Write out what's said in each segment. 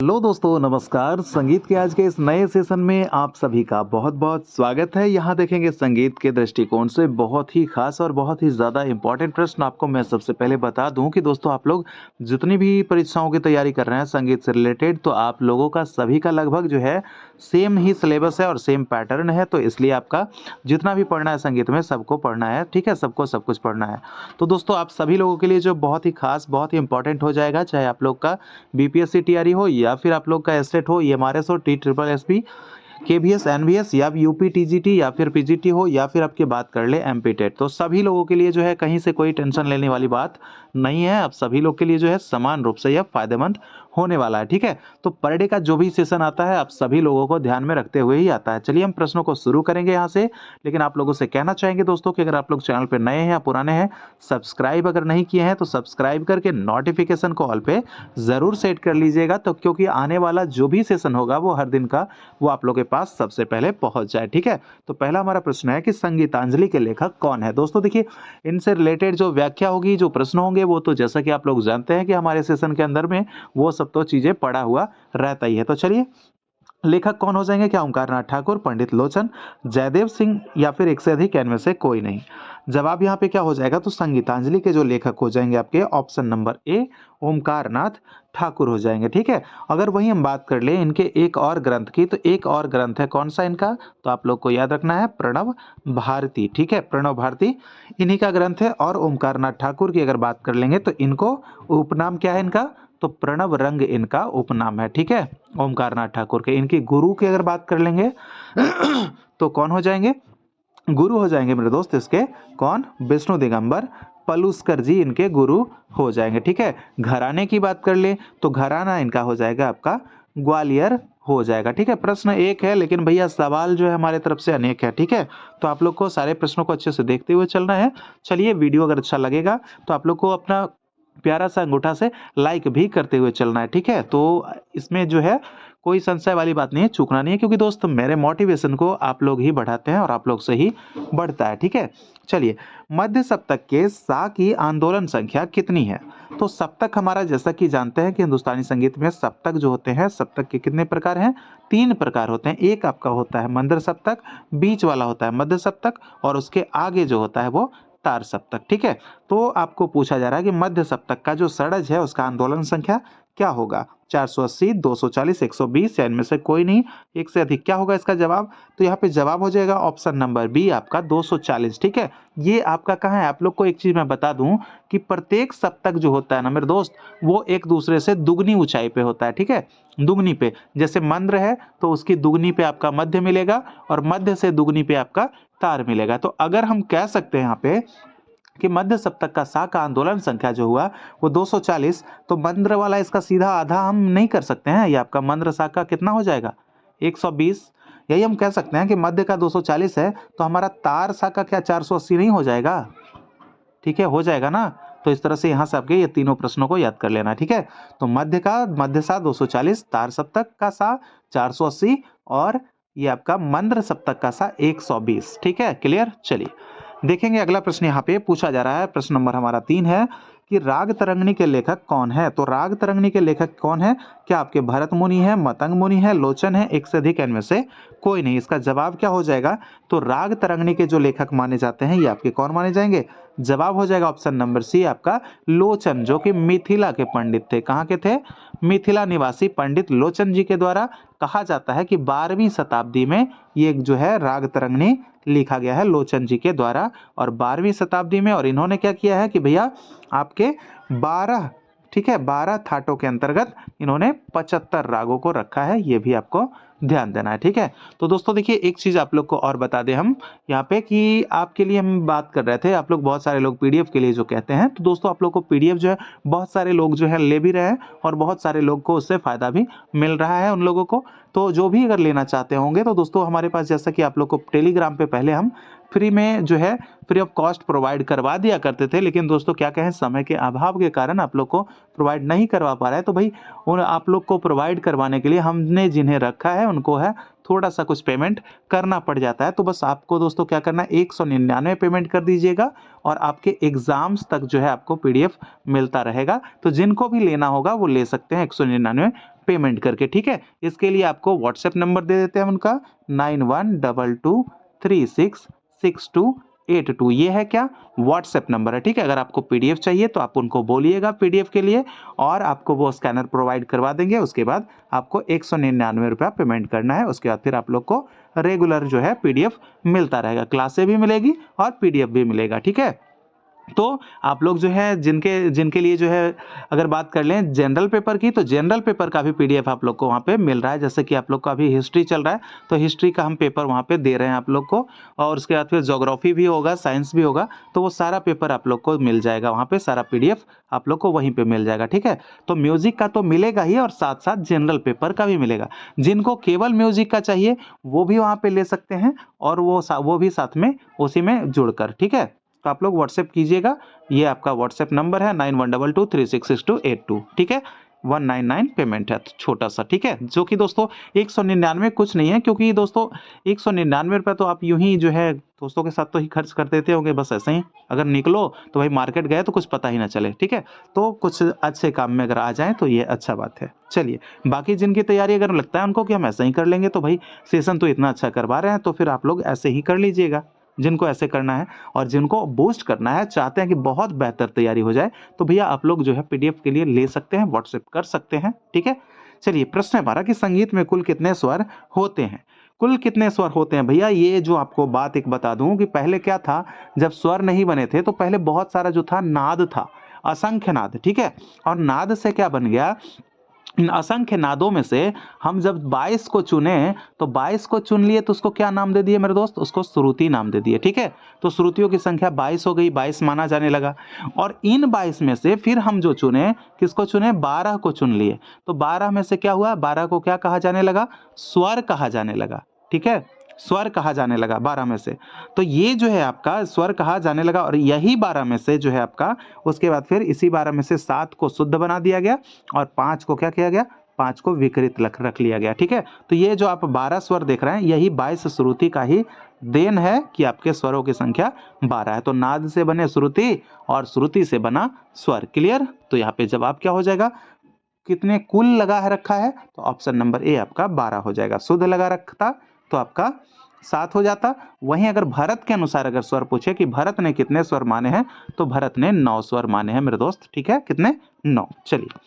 Hello दोस्तों, नमस्कार। संगीत के आज के इस नए सेशन में आप सभी का बहुत-बहुत स्वागत है। यहाँ देखेंगे संगीत के दृष्टिकोण से बहुत ही खास और बहुत ही ज़्यादा इम्पोर्टेंट प्रश्न। आपको मैं सबसे पहले बता दूँ कि दोस्तों आप लोग जितनी भी परीक्षाओं की तैयारी कर रहे हैं संगीत से रिलेटेड, तो आप लोगों का सभी का लगभग जो है सेम ही सिलेबस है और सेम पैटर्न है। तो इसलिए आपका जितना भी पढ़ना है संगीत में सबको पढ़ना है, ठीक है? सबको सब कुछ पढ़ना है। तो दोस्तों आप सभी लोगों के लिए जो बहुत ही खास, बहुत ही इम्पोर्टेंट हो जाएगा, चाहे आप लोग का बीपीएससी टीआरई हो या फिर आप लोग का एसटेट हो, ईएमआरएस हो, T triple SP, KBS, NBS या यूपी टीजीटी या फिर पीजीटी हो या फिर आपकी बात कर ले एमपी टेट, तो सभी लोगों के लिए जो है कहीं से कोई टेंशन लेने वाली बात नहीं है। आप सभी लोग के लिए जो है समान रूप से यह फायदेमंद होने वाला है, ठीक है? तो पर डे का जो भी सेशन आता है आप सभी लोगों को ध्यान में रखते हुए ही आता है। चलिए हम प्रश्नों को शुरू करेंगे यहाँ से, लेकिन आप लोगों से कहना चाहेंगे दोस्तों कि अगर आप लोग चैनल पे नए हैं या पुराने हैं, सब्सक्राइब अगर नहीं किए हैं तो सब्सक्राइब करके नोटिफिकेशन को ऑल पे ज़रूर सेट कर लीजिएगा, तो क्योंकि आने वाला जो भी सेशन होगा वो हर दिन का वो आप लोग के पास सबसे पहले पहुंच जाए, ठीक है? तो पहला हमारा प्रश्न है कि संगीतांजलि के लेखक कौन है? दोस्तों देखिए, इनसे रिलेटेड जो व्याख्या होगी, जो प्रश्न होंगे, वो तो जैसा कि आप लोग जानते हैं कि हमारे सेशन के अंदर में वो सब तो चीजें पढ़ा हुआ रहता ही है। तो चलिए, लेखक कौन हो जाएंगे? क्या ओंकारनाथ ठाकुर, पंडित लोचन, जयदेव सिंह या फिर एक से अधिक, इनमें से कोई नहीं? जवाब यहाँ पे क्या हो जाएगा? तो संगीतांजलि के जो लेखक हो जाएंगे आपके option number A, Omkarnath Thakur हो जाएंगे, ठीक है? अगर वही हम बात कर ले इनके एक और ग्रंथ की, तो एक और ग्रंथ है कौन सा इनका? तो आप लोग को याद रखना है प्रणव भारती, ठीक है? प्रणव भारती इन्हीं का ग्रंथ है। और ओमकारनाथ ठाकुर की अगर बात कर लेंगे तो इनको उपनाम क्या है इनका? तो प्रणव रंग इनका उपनाम है, ठीक है? ओमकारनाथ ठाकुर के। इनके गुरु की अगर बात कर लेंगे तो कौन हो जाएंगे? गुरु हो जाएंगे मेरे दोस्त इसके, कौन? विष्णु दिगंबर पलुस्कर जी इनके गुरु हो जाएंगे, ठीक है? घराने की बात कर ले तो घराना इनका हो जाएगा आपका ग्वालियर हो जाएगा, ठीक है? प्रश्न एक है लेकिन भैया सवाल जो है हमारे तरफ से अनेक है, ठीक है? तो आप लोग को सारे प्रश्नों को अच्छे से देखते हुए चलना है। चलिए, वीडियो अगर अच्छा लगेगा तो आप लोग को अपना प्यारा सा अंगूठा से लाइक भी करते हुए चलना है, ठीक है? तो इसमें जो है कोई संशय वाली बात नहीं है, चूकना नहीं है, क्योंकि दोस्त मेरे मोटिवेशन को आप लोग ही बढ़ाते हैं और आप लोग से ही बढ़ता है, ठीक है? चलिए, मध्य सप्तक के सा की आंदोलन संख्या कितनी है? तो सप्तक हमारा, जैसा कि जानते हैं कि हिंदुस्तानी संगीत में सप्तक जो होते हैं, सप्तक के कितने प्रकार हैं? 3 प्रकार होते हैं। एक आपका होता है मंद्र सप्तक, बीच वाला होता है मध्य सप्तक और उसके आगे जो होता है वो तार सप्तक, ठीक है? तो आपको पूछा जा रहा है कि मध्य सप्तक का जो षड्ज है उसका आंदोलन संख्या क्या होगा? 480, 240, 120 या इनमें से कोई नहीं, एक से अधिक? क्या होगा इसका जवाब? तो यहाँ पे जवाब हो जाएगा ऑप्शन नंबर बी आपका 240, ठीक है? ये आपका कहाँ है? आप लोग को एक चीज मैं बता दूं कि प्रत्येक सप्तक जो होता है ना मेरे दोस्त, वो एक दूसरे से दुगनी ऊंचाई पे होता है, ठीक है? दुगनी पे, जैसे मंद्र है तो उसकी दुगनी पे आपका मध्य मिलेगा और मध्य से दुगनी पे आपका तार मिलेगा। तो अगर हम कह सकते हैं यहाँ पे कि मध्य सप्तक का सा का आंदोलन संख्या जो हुआ वो 240, तो मंद्र वाला इसका सीधा आधा हम नहीं कर सकते हैं। ये आपका मंद्र सा का कितना हो जाएगा? 120। यही हम कह सकते हैं कि मध्य का 240 है तो हमारा तार सा का क्या 480 नहीं हो जाएगा? ठीक है, हो जाएगा ना? तो इस तरह से यहाँ से आपके ये तीनों प्रश्नों को याद कर लेना, ठीक है? तो मध्य सा 240, तार सप्तक का सा 480 और ये आपका मंद्र सप्तक का सा 120, ठीक है? क्लियर? चलिए देखेंगे अगला प्रश्न यहाँ पे पूछा जा रहा है। प्रश्न नंबर हमारा 3 है कि राग तरंगिणी के लेखक कौन है? तो राग तरंगिणी के लेखक कौन है? क्या आपके भरत मुनि है, मतंग मुनि है, लोचन है, एक से अधिक, इनमें से कोई नहीं? इसका जवाब क्या हो जाएगा? तो राग तरंगिणी के जो लेखक माने जाते हैं ये आपके कौन माने जाएंगे? जवाब हो जाएगा ऑप्शन नंबर सी आपका लोचन, जो कि मिथिला के पंडित थे। कहाँ के थे? मिथिला निवासी पंडित लोचन जी के द्वारा कहा जाता है कि 12वीं शताब्दी में ये जो है राग तरंगिणी लिखा गया है लोचन जी के द्वारा, और 12वीं शताब्दी में। और इन्होंने क्या किया है कि भैया आपके 12, ठीक है, 12 थाटों के अंतर्गत इन्होंने 75 रागों को रखा है। ये भी आपको ध्यान देना है, ठीक है? तो दोस्तों देखिए, एक चीज आप लोग को और बता दें हम यहाँ पे कि आपके लिए हम बात कर रहे थे, आप लोग बहुत सारे लोग पीडीएफ के लिए जो कहते हैं, तो दोस्तों आप लोग को पीडीएफ जो है बहुत सारे लोग जो है ले भी रहे हैं और बहुत सारे लोग को उससे फायदा भी मिल रहा है उन लोगों को। तो जो भी अगर लेना चाहते होंगे तो दोस्तों हमारे पास, जैसा कि आप लोग को टेलीग्राम पे पहले हम फ्री में जो है फ्री ऑफ कॉस्ट प्रोवाइड करवा दिया करते थे, लेकिन दोस्तों क्या कहें, समय के अभाव के कारण आप लोग को प्रोवाइड नहीं करवा पा रहे हैं। तो भाई उन आप लोग को प्रोवाइड करवाने के लिए हमने जिन्हें रखा है उनको है थोड़ा सा कुछ पेमेंट करना पड़ जाता है। तो बस आपको दोस्तों क्या करना है, 199 पेमेंट कर दीजिएगा और आपके एग्जाम्स तक जो है आपको पीडीएफ मिलता रहेगा। तो जिनको भी लेना होगा वो ले सकते हैं, 199 पेमेंट करके, ठीक है। इसके लिए आपको व्हाट्सएप नंबर दे देते हैं हम उनका 9122366282। ये है क्या, व्हाट्सएप नंबर है, ठीक है। अगर आपको पीडीएफ चाहिए तो आप उनको बोलिएगा पीडीएफ के लिए और आपको वो स्कैनर प्रोवाइड करवा देंगे। उसके बाद आपको 199 रुपया पेमेंट करना है। उसके बाद फिर आप लोग को रेगुलर जो है पीडीएफ मिलता रहेगा, क्लासें भी मिलेगी और पीडीएफ भी मिलेगा, ठीक है। तो आप लोग जो है जिनके जिनके लिए जो है अगर बात कर लें जनरल पेपर की, तो जनरल पेपर का भी पीडीएफ आप लोग को वहाँ पे मिल रहा है। जैसे कि आप लोग का अभी हिस्ट्री चल रहा है तो हिस्ट्री का हम पेपर वहाँ पे दे रहे हैं आप लोग को, और उसके बाद फिर ज्योग्राफी भी होगा, साइंस भी होगा, तो वो सारा पेपर आप लोग को मिल जाएगा वहाँ पे, सारा पीडीएफ आप लोग को वहीं पे मिल जाएगा, ठीक है। तो म्यूजिक का तो मिलेगा ही और साथ साथ जनरल पेपर का भी मिलेगा। जिनको केवल म्यूजिक का चाहिए वो भी वहाँ पे ले सकते हैं और वो भी साथ में उसी में जुड़कर, ठीक है। तो आप लोग व्हाट्सएप कीजिएगा, ये आपका व्हाट्सएप नंबर है 9122366282, ठीक है। 199 पेमेंट है छोटा सा, ठीक है, जो कि दोस्तों 199 कुछ नहीं है, क्योंकि दोस्तों 199 रुपये तो आप यूं ही जो है दोस्तों के साथ तो ही खर्च कर देते होंगे, बस ऐसे ही अगर निकलो तो भाई मार्केट गए तो कुछ पता ही ना चले, ठीक है। तो कुछ अच्छे काम में अगर आ जाएं तो ये अच्छा बात है। चलिए, बाकी जिनकी तैयारी अगर लगता है उनको कि हम ऐसा ही कर लेंगे तो भाई सेशन तो इतना अच्छा करवा रहे हैं तो फिर आप लोग ऐसे ही कर लीजिएगा, जिनको ऐसे करना है। और जिनको बूस्ट करना है, चाहते हैं कि बहुत बेहतर तैयारी हो जाए, तो भैया आप लोग जो है पीडीएफ के लिए ले सकते हैं, व्हाट्सएप कर सकते हैं, ठीक है। चलिए, प्रश्न है हमारा कि संगीत में कुल कितने स्वर होते हैं। कुल कितने स्वर होते हैं भैया, ये जो आपको बात एक बता दूं कि पहले क्या था, जब स्वर नहीं बने थे तो पहले बहुत सारा जो था नाद था, असंख्य नाद, ठीक है। और नाद से क्या बन गया, इन असंख्य नादों में से हम जब 22 को चुने तो 22 को चुन लिए तो उसको क्या नाम दे दिए मेरे दोस्त, उसको श्रुति नाम दे दिए, ठीक है। तो श्रुतियों की संख्या 22 हो गई, 22 माना जाने लगा। और इन 22 में से फिर हम जो चुने, किसको चुने, 12 को चुन लिए। तो 12 में से क्या हुआ, 12 को क्या कहा जाने लगा, स्वर कहा जाने लगा, ठीक है। स्वर कहा जाने लगा 12 में से। तो ये जो है आपका स्वर कहा जाने लगा, और यही 12 में से जो है आपका, उसके बाद फिर इसी 12 में से 7 को शुद्ध बना दिया गया और 5 को क्या किया गया, 5 को विकृत रख लिया गया, ठीक है। तो ये जो आप 12 स्वर देख रहे हैं यही 22 श्रुति का ही देन है कि आपके स्वरों की संख्या 12 है। तो नाद से बने श्रुति और श्रुति से बना स्वर। क्लियर। तो यहाँ पे जवाब क्या हो जाएगा, कितने कुल लगा है रखा है, तो ऑप्शन नंबर ए आपका 12 हो जाएगा। शुद्ध लगा रखता तो आपका 7 हो जाता। वहीं अगर भरत के अनुसार अगर स्वर पूछे कि भरत ने कितने स्वर माने हैं, तो भरत ने 9 स्वर माने हैं मेरे दोस्त, ठीक है। कितने, 9। चलिए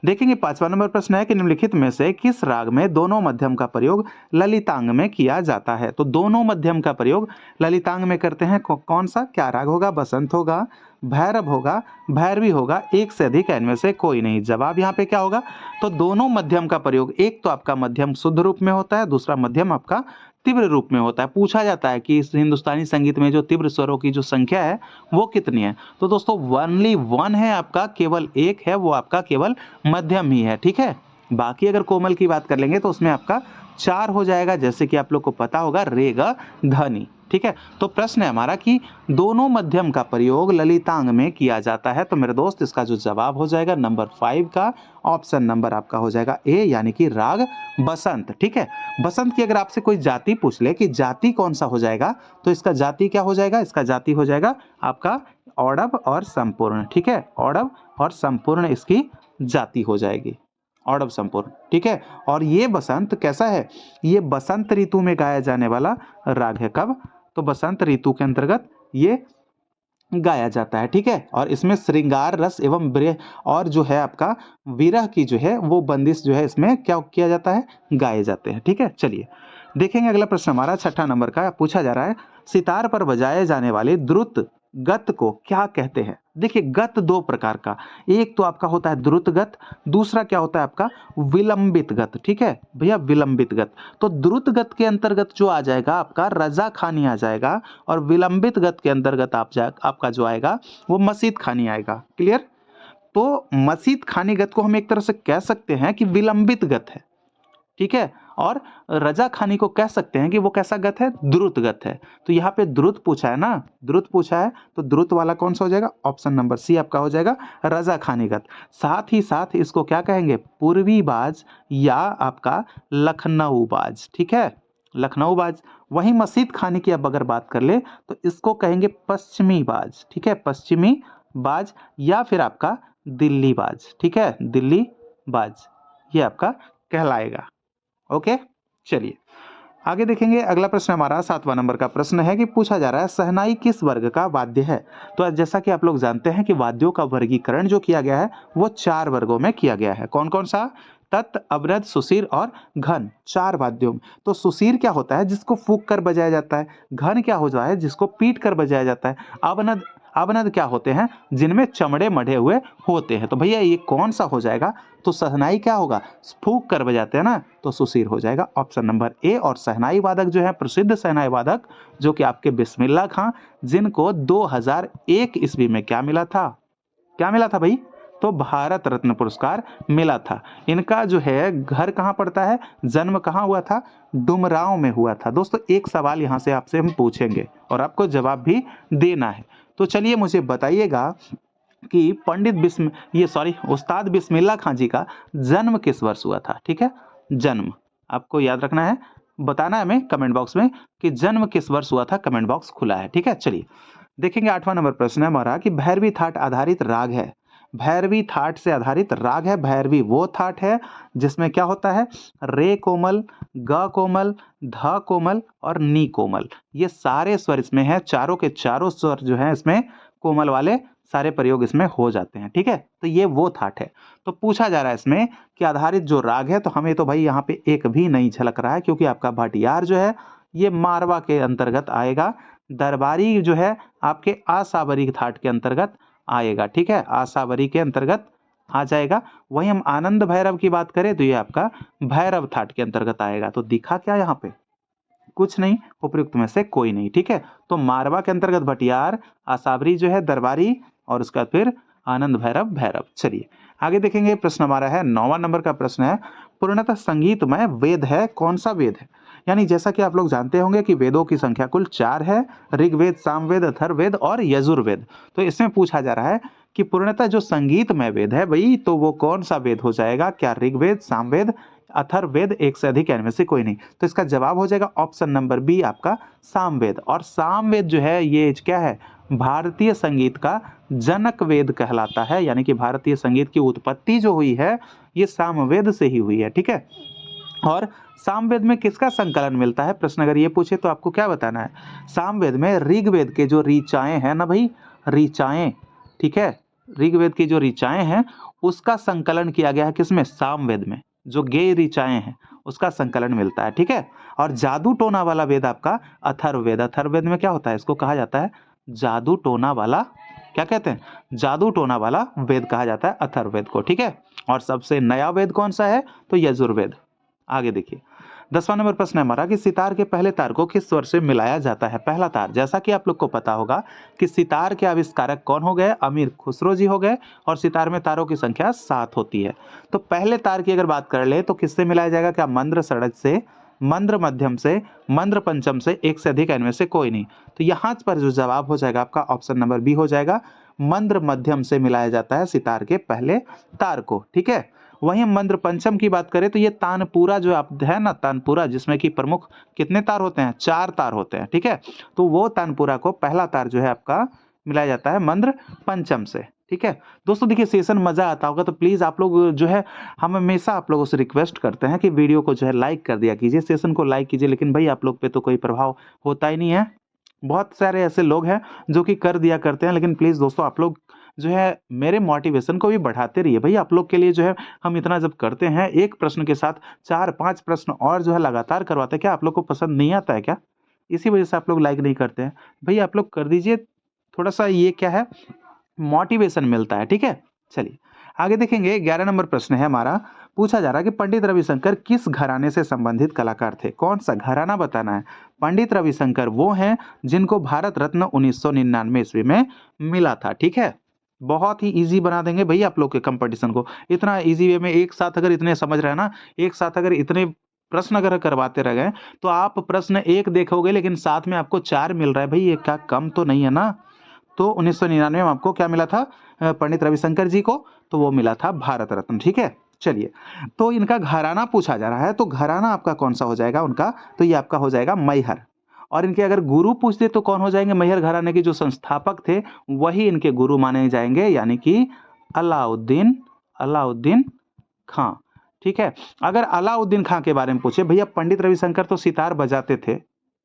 देखेंगे 5वां नंबर प्रश्न है कि निम्नलिखित में से किस राग में दोनों मध्यम का प्रयोग ललितांग में किया जाता है। तो दोनों मध्यम का प्रयोग ललितांग में करते हैं, कौन सा, क्या राग होगा, बसंत होगा, भैरव होगा, भैरवी होगा, एक से अधिक, इनमें से कोई नहीं। जवाब यहाँ पे क्या होगा, तो दोनों मध्यम का प्रयोग, एक तो आपका मध्यम शुद्ध रूप में होता है, दूसरा मध्यम आपका तीव्र रूप में होता है। पूछा जाता है कि इस हिंदुस्तानी संगीत में जो तीव्र स्वरों की जो संख्या है वो कितनी है, तो दोस्तों ओनली 1 है आपका, केवल एक है, वो आपका केवल मध्यम ही है, ठीक है। बाकी अगर कोमल की बात कर लेंगे तो उसमें आपका 4 हो जाएगा, जैसे कि आप लोग को पता होगा रे ग धनी, ठीक है। तो प्रश्न है हमारा कि दोनों मध्यम का प्रयोग ललितांग में किया जाता है, तो मेरे दोस्त इसका जो जवाब हो जाएगा नंबर 5 का ऑप्शन नंबर आपका हो जाएगा ए, यानी कि राग बसंत, ठीक है। बसंत की अगर आपसे कोई जाति पूछ ले कि जाति कौन सा हो जाएगा, तो इसका जाति क्या हो जाएगा, इसका जाति हो जाएगा आपका औडव और संपूर्ण, ठीक है। औडव और संपूर्ण इसकी जाति हो जाएगी, औडव संपूर्ण, ठीक है। और ये बसंत कैसा है, ये बसंत ऋतु में गाया जाने वाला राग है। कब, तो बसंत ऋतु के अंतर्गत ये गाया जाता है, ठीक है। और इसमें श्रृंगार रस एवं ब्रह और जो है आपका विरह की जो है वो बंदिश जो है इसमें क्या किया जाता है, गाए जाते हैं, ठीक है। चलिए देखेंगे अगला प्रश्न हमारा 6ठा नंबर का, पूछा जा रहा है सितार पर बजाए जाने वाले द्रुत गत को क्या कहते हैं। देखिए गत 2 प्रकार का, एक तो आपका होता है द्रुत गत, दूसरा क्या होता है आपका विलंबित गत, ठीक है भैया, विलंबित गत। तो द्रुत गत के अंतर्गत जो आ जाएगा आपका रजा खानी आ जाएगा, और विलंबित गत के अंतर्गत आपका जो आएगा वो मसीद खानी आएगा। क्लियर। तो मसीद खानी गत को हम एक तरह से कह सकते हैं कि विलंबित गत है, ठीक है। और रजा खानी को कह सकते हैं कि वो कैसा गत है, द्रुत गत है। तो यहाँ पे द्रुत पूछा है ना, द्रुत पूछा है, तो द्रुत वाला कौन सा हो जाएगा, ऑप्शन नंबर सी आपका हो जाएगा रजा खानी गत। साथ ही साथ इसको क्या कहेंगे, पूर्वी बाज या आपका लखनऊ बाज, ठीक है, लखनऊ बाज। वहीं मसीद खानी की अब अगर बात कर ले तो इसको कहेंगे पश्चिमी बाज, ठीक है, पश्चिमी बाज, या फिर आपका दिल्ली बाज, ठीक है, दिल्ली बाज। ये आपका कहलाएगा। ओके, चलिए आगे देखेंगे। अगला प्रश्न हमारा 7वां नंबर का प्रश्न है कि पूछा जा रहा है शहनाई किस वर्ग का वाद्य है। तो जैसा कि आप लोग जानते हैं कि वाद्यों का वर्गीकरण जो किया गया है वो 4 वर्गों में किया गया है। कौन कौन सा? तत्, अवरध, सुसीर और घन, 4 वाद्यों में। तो सुसीर क्या होता है? जिसको फूंक कर बजाया जाता है। घन क्या होता है? जिसको पीट कर बजाया जाता है। अवनद, अवनद क्या होते हैं? जिनमें चमड़े मढ़े हुए होते हैं। तो भैया ये कौन सा हो जाएगा? तो शहनाई क्या होगा? फूंक कर बजाते हैं ना, तो सुसीर हो जाएगा ऑप्शन नंबर ए। और शहनाई वादक जो है, प्रसिद्ध शहनाई वादक जो कि आपके बिस्मिल्लाह खां, जिनको 2001 ईस्वी में क्या मिला था? क्या मिला था भाई? तो भारत रत्न पुरस्कार मिला था। इनका जो है घर कहाँ पड़ता है? जन्म कहाँ हुआ था? डुमरांव में हुआ था। दोस्तों एक सवाल यहाँ से आपसे हम पूछेंगे और आपको जवाब भी देना है। तो चलिए मुझे बताइएगा कि उस्ताद बिस्मिल्लाह खां जी का जन्म किस वर्ष हुआ था? ठीक है, जन्म आपको याद रखना है, बताना है हमें कमेंट बॉक्स में कि जन्म किस वर्ष हुआ था। कमेंट बॉक्स खुला है, ठीक है। चलिए देखेंगे 8वां नंबर प्रश्न है हमारा कि भैरवी थाट आधारित राग है। भैरवी थाट से आधारित राग है। भैरवी वो थाट है जिसमें क्या होता है? रे कोमल, ग कोमल, ध कोमल और नी कोमल, ये सारे स्वर इसमें हैं। चारों के चारों स्वर जो हैं इसमें कोमल वाले सारे प्रयोग इसमें हो जाते हैं, ठीक है। तो ये वो थाट है। तो पूछा जा रहा है इसमें कि आधारित जो राग है, तो हमें तो भाई यहाँ पे एक भी नहीं झलक रहा है क्योंकि आपका भाटियार जो है ये मारवा के अंतर्गत आएगा। दरबारी जो है आपके आसावरी थाट के अंतर्गत आएगा, ठीक है, आसावरी के अंतर्गत आ जाएगा। वहीं हम आनंद भैरव की बात करें तो ये आपका भैरव थाट के अंतर्गत आएगा। तो दिखा क्या यहाँ पे? कुछ नहीं, उपयुक्त में से कोई नहीं, ठीक है। तो मारवा के अंतर्गत भटियार, आसावरी जो है दरबारी और उसका फिर आनंद भैरव भैरव। चलिए आगे देखेंगे। प्रश्न हमारा है 9वां नंबर का प्रश्न है पूर्णतः संगीतमय वेद है, कौन सा वेद है? यानी जैसा कि आप लोग जानते होंगे कि वेदों की संख्या कुल 4 है, ऋग्वेद, सामवेद, अथर्ववेद और यजुर्वेद। तो इसमें पूछा जा रहा है कि पूर्णतः जो संगीतमय वेद है भाई, तो वो कौन सा वेद हो जाएगा? क्या ऋग्वेद, सामवेद, अथर्ववेद, एक से अधिक इनमें से कोई नहीं? तो इसका जवाब हो जाएगा ऑप्शन नंबर बी आपका सामवेद। और सामवेद जो है ये क्या है? भारतीय संगीत का जनक वेद कहलाता है। यानी कि भारतीय संगीत की उत्पत्ति जो हुई है ये सामवेद से ही हुई है, ठीक है। और सामवेद में किसका संकलन मिलता है? प्रश्न अगर ये पूछे तो आपको क्या बताना है? सामवेद में ऋग्वेद के जो ऋचाएं हैं ना भाई, ऋचाएं, ठीक है, ऋग्वेद की जो ऋचाएं हैं उसका संकलन किया गया है किसमें? सामवेद में। जो गेय ऋचाएं हैं उसका संकलन मिलता है, ठीक है। और जादू टोना वाला वेद आपका अथर्ववेद। अथर्ववेद में क्या होता है? इसको कहा जाता है जादू टोना वाला, क्या कहते हैं? जादू टोना वाला वेद कहा जाता है अथर्ववेद को, ठीक है। और सबसे नया वेद कौन सा है? तो यजुर्वेद। आगे देखिए 10वां नंबर प्रश्न है हमारा कि सितार के पहले तार को किस स्वर से मिलाया जाता है? पहला तार, जैसा कि आप लोग को पता होगा कि सितार के आविष्कारक कौन हो गए? अमीर खुसरो जी हो गए। और सितार में तारों की संख्या 7 होती है। तो पहले तार की अगर बात कर ले तो किससे मिलाया जाएगा? क्या मंद्र षडज से, मंद्र मध्यम से, मंद्र पंचम से, एक से अधिक इनमें से कोई नहीं? तो यहाँ पर जो जवाब हो जाएगा आपका ऑप्शन नंबर बी हो जाएगा। मंद्र मध्यम से मिलाया जाता है सितार के पहले तार को, ठीक है। वहीं मंद्र पंचम की बात करें तो ये तानपुरा जो आप है ना, तानपुरा, जिसमें कि प्रमुख कितने तार होते हैं? 4 तार होते हैं, ठीक है। तो वो तानपुरा को पहला तार जो है आपका मिलाया जाता है मंद्र पंचम से, ठीक है। दोस्तों देखिए सेशन मजा आता होगा तो प्लीज आप लोग जो है, हम हमेशा आप लोगों से रिक्वेस्ट करते हैं कि वीडियो को जो है लाइक कर दिया कीजिए, सेशन को लाइक कीजिए। लेकिन भाई आप लोग पे तो कोई प्रभाव होता ही नहीं है। बहुत सारे ऐसे लोग हैं जो कि कर दिया करते हैं, लेकिन प्लीज दोस्तों आप लोग जो है मेरे मोटिवेशन को भी बढ़ाते रहिए। भाई आप लोग के लिए जो है हम इतना जब करते हैं, एक प्रश्न के साथ 4-5 प्रश्न और जो है लगातार करवाते हैं, क्या आप लोग को पसंद नहीं आता है क्या? इसी वजह से आप लोग लाइक नहीं करते हैं। भाई आप लोग कर दीजिए, थोड़ा सा ये क्या है, मोटिवेशन मिलता है, ठीक है। चलिए आगे देखेंगे। 11 नंबर प्रश्न है हमारा, पूछा जा रहा है कि पंडित रविशंकर किस घराने से संबंधित कलाकार थे? कौन सा घराना बताना है। पंडित रविशंकर वो हैं जिनको भारत रत्न 1999 ईस्वी में मिला था, ठीक है। बहुत ही इजी बना देंगे भाई आप लोग के कंपटीशन को। इतना इजी वे में एक साथ अगर इतने समझ रहे हैं ना, एक साथ अगर इतने प्रश्न अगर करवाते रह गए तो आप प्रश्न 1 देखोगे लेकिन साथ में आपको 4 मिल रहा है। भाई ये क्या कम तो नहीं है ना? तो 1999 में आपको क्या मिला था पंडित रविशंकर जी को? तो वो मिला था भारत रत्न, ठीक है। चलिए तो इनका घराना पूछा जा रहा है, तो घराना आपका कौन सा हो जाएगा उनका? तो ये आपका हो जाएगा मैहर। और इनके अगर गुरु पूछ दे तो कौन हो जाएंगे? मैहर घराने के जो संस्थापक थे वही इनके गुरु माने जाएंगे, यानी कि अलाउद्दीन खां, ठीक है। अगर अलाउद्दीन खां के बारे में पूछे, भैया पंडित रविशंकर तो सितार बजाते थे,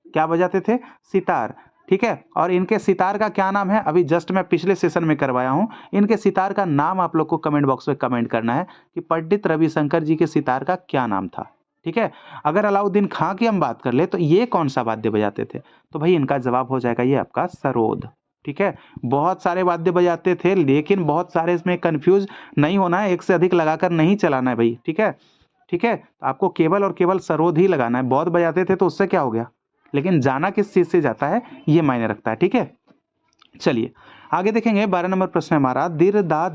क्या बजाते थे? सितार, ठीक है। और इनके सितार का क्या नाम है? अभी जस्ट मैं पिछले सेशन में करवाया हूं। इनके सितार का नाम आप लोग को कमेंट बॉक्स में कमेंट करना है कि पंडित रविशंकर जी के सितार का क्या नाम था, ठीक है। अगर अलाउद्दीन खां की हम बात कर ले तो ये कौन सा वाद्य बजाते थे? तो भाई इनका जवाब हो जाएगा ये आपका सरोद, ठीक है। बहुत सारे वाद्य बजाते थे, लेकिन बहुत सारे इसमें कंफ्यूज नहीं होना है, एक से अधिक लगाकर नहीं चलाना है भाई, ठीक है। ठीक है, तो आपको केवल और केवल सरोद ही लगाना है। बहुत बजाते थे तो उससे क्या हो गया, लेकिन जाना किस चीज से जाता है ये मायने रखता है, ठीक है। चलिए आगे देखेंगे। 12 नंबर प्रश्न है हमारा, दिर दा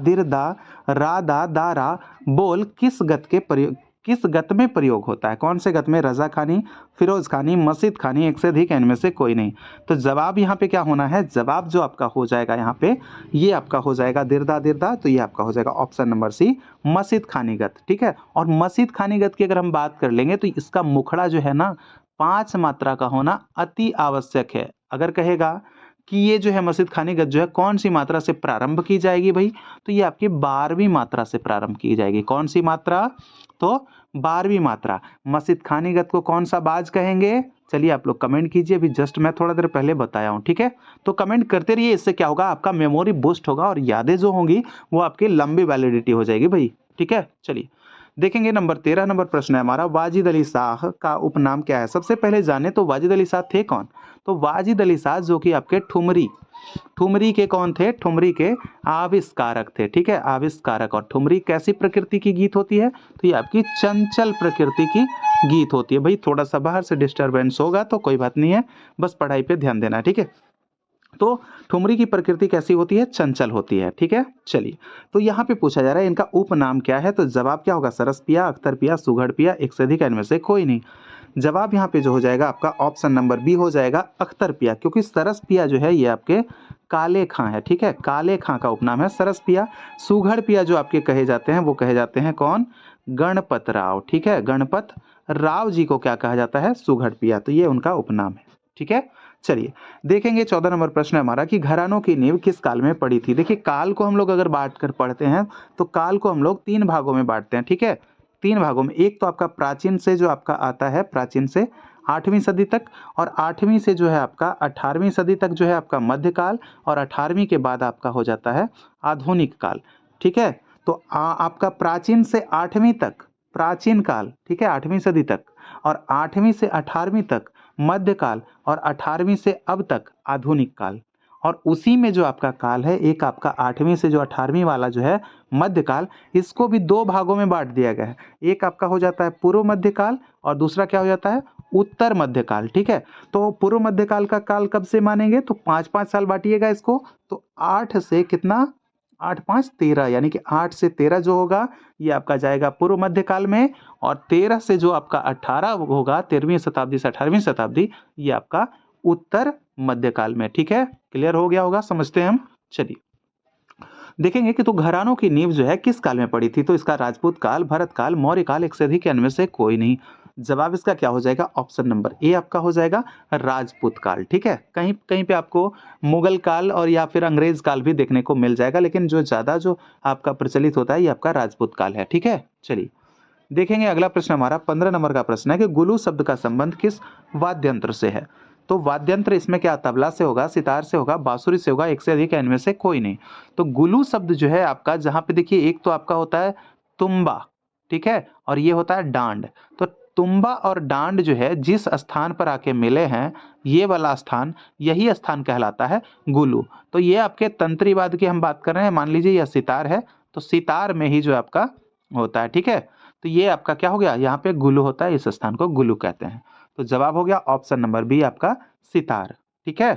रा दा रा बोल किस गत में प्रयोग होता है? कौन से गत में? रजा खानी, फिरोज खानी, मसीद खानी, एक से अधिक, इनमें से कोई नहीं। तो जवाब यहाँ पे क्या होना है? जवाब जो आपका हो जाएगा यहाँ पे, ये आपका हो जाएगा दिरदा, तो ये आपका हो जाएगा ऑप्शन नंबर सी, मसीद खानीगत, ठीक है। और मसीद खानीगत की अगर हम बात कर लेंगे तो इसका मुखड़ा जो है ना 5 मात्रा का होना अति आवश्यक है। अगर कहेगा कि ये जो है मसीद खानीगत जो है कौन सी मात्रा से प्रारंभ की जाएगी भाई, तो ये आपकी 12वीं मात्रा से प्रारंभ की जाएगी। कौन सी मात्रा? तो 12वीं मात्रा। मसीद खानीगत को कौन सा बाज कहेंगे? चलिए आप लोग कमेंट कीजिए, अभी जस्ट मैं थोड़ा देर पहले बताया हूं, ठीक है। तो कमेंट करते रहिए, इससे क्या होगा, आपका मेमोरी बूस्ट होगा और यादें जो होंगी वो आपकी लंबी वैलिडिटी हो जाएगी भाई, ठीक है। चलिए देखेंगे नंबर 13 नंबर प्रश्न है हमारा, वाजिद अली शाह का उपनाम क्या है? सबसे पहले जाने तो वाजिद अली शाह थे कौन? तो वाजिद अली शाह जो कि आपके ठुमरी के कौन थे? ठुमरी के आविष्कारक थे, ठीक है, आविष्कारक। और ठुमरी कैसी प्रकृति की गीत होती है? तो ये आपकी चंचल प्रकृति की गीत होती है भाई। थोड़ा सा बाहर से डिस्टरबेंस होगा तो कोई बात नहीं है, बस पढ़ाई पे ध्यान देना, ठीक है। तो ठुमरी की प्रकृति कैसी होती है? चंचल होती है, ठीक है। चलिए तो यहाँ पे पूछा जा रहा है इनका उपनाम क्या है, तो जवाब क्या होगा? सरस पिया, अख्तर पिया, सुघड़ पिया, एक से अधिक, इनमें से कोई नहीं। जवाब यहाँ पे जो हो जाएगा आपका ऑप्शन नंबर बी हो जाएगा, अख्तर पिया, क्योंकि सरस पिया जो है ये आपके काले खां है, ठीक है। काले खां का उपनाम है सरस पिया। सुघड़ पिया जो आपके कहे जाते हैं वो कहे जाते हैं कौन? गणपत राव, ठीक है। गणपत राव जी को क्या कहा जाता है? सुघड़ पिया, तो ये उनका उपनाम है, ठीक है। चलिए देखेंगे 14 नंबर प्रश्न है हमारा कि घरानों की नींव किस काल में पड़ी थी? देखिए काल को हम लोग अगर बांट कर पढ़ते हैं तो काल को हम लोग 3 भागों में बांटते हैं, ठीक है। 3 भागों में, एक तो आपका प्राचीन से जो आपका आता है, प्राचीन से 8वीं सदी तक, और 8वीं से जो है आपका 18वीं सदी तक जो है आपका मध्यकाल, और 18वीं के बाद आपका हो जाता है आधुनिक काल, ठीक है। तो आपका प्राचीन से 8वीं तक प्राचीन काल, ठीक है, 8वीं सदी तक, और 8वीं से 18वीं तक मध्यकाल, और 18वीं से अब तक आधुनिक काल। और उसी में जो आपका काल है, एक आपका 8वीं से जो 18वीं वाला जो है मध्यकाल, इसको भी 2 भागों में बांट दिया गया है। एक आपका हो जाता है पूर्व मध्यकाल, और दूसरा क्या हो जाता है? उत्तर मध्यकाल, ठीक है। तो पूर्व मध्यकाल का काल कब से मानेंगे? तो 5-5 साल बांटिएगा इसको, तो 8 से कितना, 8 5 13, यानी कि 8 से 13 जो होगा ये आपका जाएगा पूर्व मध्यकाल में, और 13 से जो आपका 18 होगा, 13वीं शताब्दी से 18वीं शताब्दी, ये आपका उत्तर मध्यकाल में, ठीक है। क्लियर हो गया होगा, समझते हैं हम। चलिए देखेंगे कि तो घरानों की नींव जो है किस काल में पड़ी थी? तो इसका राजपूत काल, भरत काल, मौर्य काल, एक से अधिक, इनमें से कोई नहीं। जवाब इसका क्या हो जाएगा? ऑप्शन नंबर ए आपका हो जाएगा राजपूत काल, ठीक है। कहीं कहीं पे आपको मुगल काल और या फिर अंग्रेज काल भी देखने को मिल जाएगा, लेकिन जो ज्यादा जो आपका प्रचलित होता है ये आपका राजपूत काल है, ठीक है। चलिए देखेंगे अगला प्रश्न हमारा 15 नंबर का प्रश्न है कि गुलू शब्द का संबंध किस वाद्य यंत्र से है? तो वाद्य यंत्र इसमें क्या, तबला से होगा, सितार से होगा, बांसुरी से होगा, एक से अधिक, इनमें से कोई नहीं। तो गुलू शब्द जो है आपका, जहां पे देखिए एक तो आपका होता है तुम्बा, ठीक है, और ये होता है डांड। तो तुम्बा और डांड जो है जिस स्थान पर आके मिले हैं, ये वाला स्थान, यही स्थान कहलाता है गुलू। तो ये आपके तंत्रीवाद की हम बात कर रहे हैं, मान लीजिए यह सितार है, तो सितार में ही जो आपका होता है, ठीक है। तो ये आपका क्या हो गया, यहाँ पे गुलू होता है, इस स्थान को गुलू कहते हैं। तो जवाब हो गया ऑप्शन नंबर बी आपका सितार, ठीक है।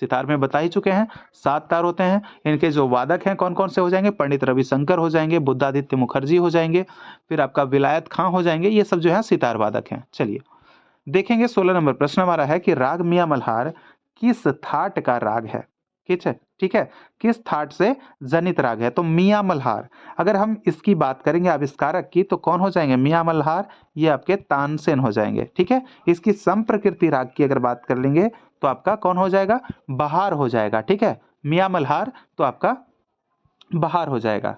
सितार में बता ही चुके हैं 7 तार होते हैं। इनके जो वादक हैं कौन कौन से हो जाएंगे? पंडित रविशंकर हो जाएंगे, बुद्धादित्य मुखर्जी हो जाएंगे, फिर आपका विलायत खां हो जाएंगे, ये सब जो है सितार वादक हैं। चलिए देखेंगे 16 नंबर प्रश्न हमारा है कि राग मियां मल्हार किस थाट का राग है? ठीक है, ठीक है, किस थाट से जनित राग है? तो मियां मल्हार। अगर हम इसकी बात करेंगे आविष्कारक की, तो कौन हो जाएंगे? मियां मल्हार, ये आपके तानसेन हो जाएंगे, ठीक है। इसकी सम प्रकृति राग की अगर बात कर लेंगे तो आपका कौन हो जाएगा? बहार हो जाएगा, ठीक है। मियां मल्हार तो आपका बहार हो जाएगा।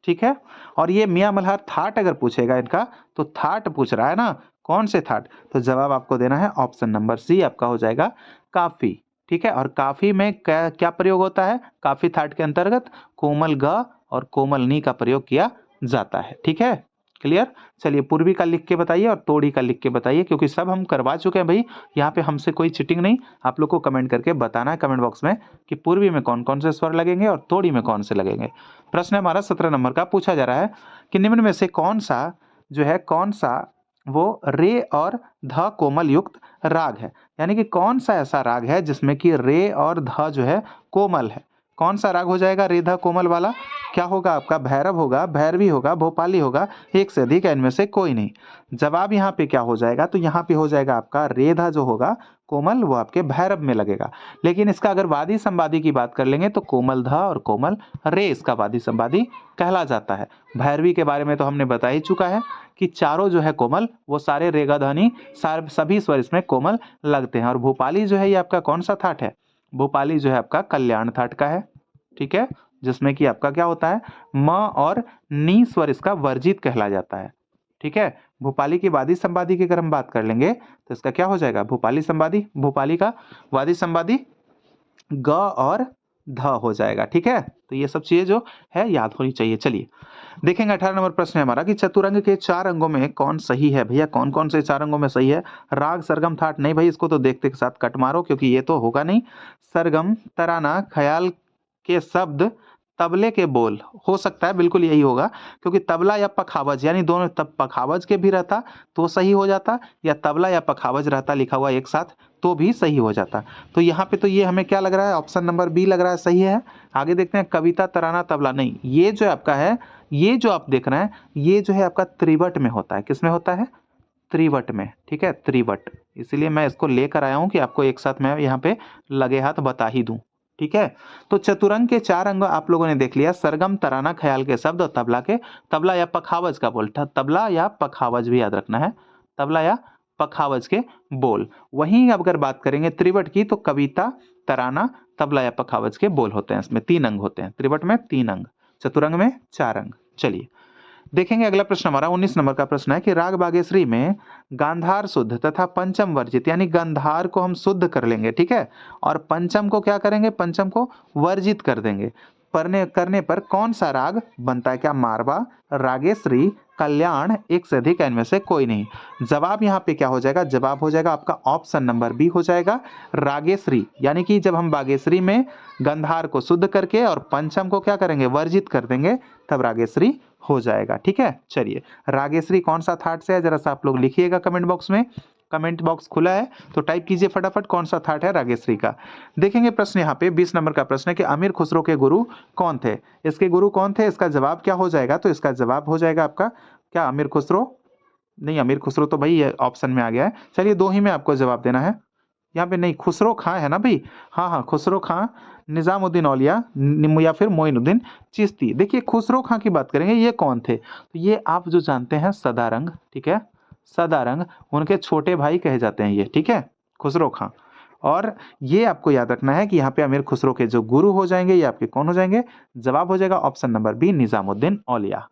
ठीक है। और ये मियां मल्हार थाट अगर पूछेगा इनका, तो थाट पूछ रहा है ना, कौन से थाट, तो जवाब आपको देना है ऑप्शन नंबर सी, आपका हो जाएगा काफी। ठीक है। और काफी में क्या क्या प्रयोग होता है, काफी थाट के अंतर्गत कोमल ग और कोमल नी का प्रयोग किया जाता है। ठीक है, क्लियर। चलिए पूर्वी का लिख के बताइए और तोड़ी का लिख के बताइए, क्योंकि सब हम करवा चुके हैं भाई, यहाँ पे हमसे कोई चीटिंग नहीं। आप लोग को कमेंट करके बताना है कमेंट बॉक्स में कि पूर्वी में कौन कौन से स्वर लगेंगे और तोड़ी में कौन से लगेंगे। प्रश्न हमारा 17 नंबर का पूछा जा रहा है कि निम्न में से कौन सा जो है, कौन सा वो रे और ध कोमल युक्त राग है, यानी कि कौन सा ऐसा राग है जिसमें कि रे और ध जो है कोमल है। कौन सा राग हो जाएगा रे ध कोमल वाला, क्या होगा आपका, भैरव होगा, भैरवी होगा, भोपाली होगा, एक से अधिक, इनमें से कोई नहीं। जवाब यहाँ पे क्या हो जाएगा, तो यहाँ पे हो जाएगा आपका रे ध जो होगा कोमल, वो आपके भैरव में लगेगा। लेकिन इसका अगर वादी संवादी की बात कर लेंगे तो कोमल ध और कोमल रे इसका वादी संवादी कहला जाता है। भैरवी के बारे में तो हमने बता ही चुका है कि चारों जो है कोमल, वो सारे रेगा ध्वनि सभी स्वर इसमें कोमल लगते हैं। और भोपाली जो है ये आपका कौन सा थाट है, भोपाली जो है आपका कल्याण थाट का है। ठीक है, जिसमें कि आपका क्या होता है, म और नी स्वर इसका वर्जित कहला जाता है। ठीक है, भोपाली की वादी संवादी की अगर हम बात कर लेंगे तो इसका क्या हो जाएगा, भोपाली संवादी, भोपाली का वादी संवादी ग और ध हो जाएगा। ठीक है, तो ये सब चीजें जो है याद होनी चाहिए। चलिए देखेंगे 18 नंबर प्रश्न है हमारा कि चतुरंग के 4 अंगों में कौन सही है। भैया कौन कौन से 4 अंगों में सही है, राग सरगम थाट नहीं भाई, इसको तो देखते के साथ कट मारो क्योंकि ये तो होगा नहीं। सरगम तराना ख्याल के शब्द तबले के बोल, हो सकता है बिल्कुल यही होगा, क्योंकि तबला या पखावज यानी दोनों, तब पखावज के भी रहता तो सही हो जाता, या तबला या पखावज रहता लिखा हुआ एक साथ तो भी सही हो जाता। तो यहाँ पे तो ये हमें क्या लग रहा है, ऑप्शन नंबर बी लग रहा है सही है। आगे देखते हैं, कविता तराना तबला नहीं, ये जो आपका है, ये जो आप देख रहे हैं ये जो है आपका त्रिवट में होता है। किस में होता है, त्रिवट में। ठीक है, त्रिवट, इसीलिए मैं इसको लेकर आया हूं कि आपको एक साथ मैं यहाँ पे लगे हाथ बता ही दूं। ठीक है, तो चतुरंग के 4 अंग आप लोगों ने देख लिया, सरगम तराना ख्याल के शब्द और तबला के, तबला या पखावज का बोल, तबला या पखावज भी याद रखना है, तबला या पखावज के बोल। वहीं अगर बात करेंगे त्रिवट की, तो कविता तराना तबला या पखावज के बोल होते हैं, इसमें 3 अंग होते हैं, त्रिवट में 3 अंग, चतुरंग में 4 अंग। चलिए देखेंगे अगला प्रश्न हमारा 19 नंबर का प्रश्न है कि राग बागेश्वरी में गांधार शुद्ध तथा पंचम वर्जित, यानी गांधार को हम शुद्ध कर लेंगे। ठीक है, और पंचम को क्या करेंगे, पंचम को वर्जित कर देंगे। करने पर कौन सा राग बनता है, क्या मारवा, रागेश्वरी, कल्याण, एक से अधिक, इनमें से कोई नहीं। जवाब यहाँ पे क्या हो जाएगा, जवाब हो जाएगा आपका ऑप्शन नंबर बी हो जाएगा रागेश्वरी, यानी कि जब हम बागेश्वरी में गंधार को शुद्ध करके और पंचम को क्या करेंगे, वर्जित कर देंगे, तब रागेश्वरी हो जाएगा। ठीक है, चलिए रागेश्वरी कौन सा थाट से है, जरा सा आप लोग लिखिएगा कमेंट बॉक्स में, कमेंट बॉक्स खुला है तो टाइप कीजिए फटाफट कौन सा थाट है रागेश्वरी का। देखेंगे प्रश्न यहाँ पे 20 नंबर का प्रश्न है कि अमीर खुसरो के गुरु कौन थे। इसके गुरु कौन थे, इसका जवाब क्या हो जाएगा, तो इसका जवाब हो जाएगा आपका क्या, अमीर खुसरो नहीं, अमीर खुसरो तो भाई ये ऑप्शन में आ गया है। चलिए 2 ही में आपको जवाब देना है, यहाँ पे नहीं, खुसरो खां है ना भाई, हाँ हाँ खुसरो खां, निजामुद्दीन औलिया या फिर मोइनुद्दीन चिश्ती। देखिए खुसरो खां की बात करेंगे, ये कौन थे, तो ये आप जो जानते हैं सदारंग। ठीक है, सदारंग उनके छोटे भाई कहे जाते हैं ये। ठीक है, खुसरो खां। और ये आपको याद रखना है कि यहाँ पे अमीर खुसरो के जो गुरु हो जाएंगे ये आपके कौन हो जाएंगे, जवाब हो जाएगा ऑप्शन नंबर बी निजामुद्दीन औलिया।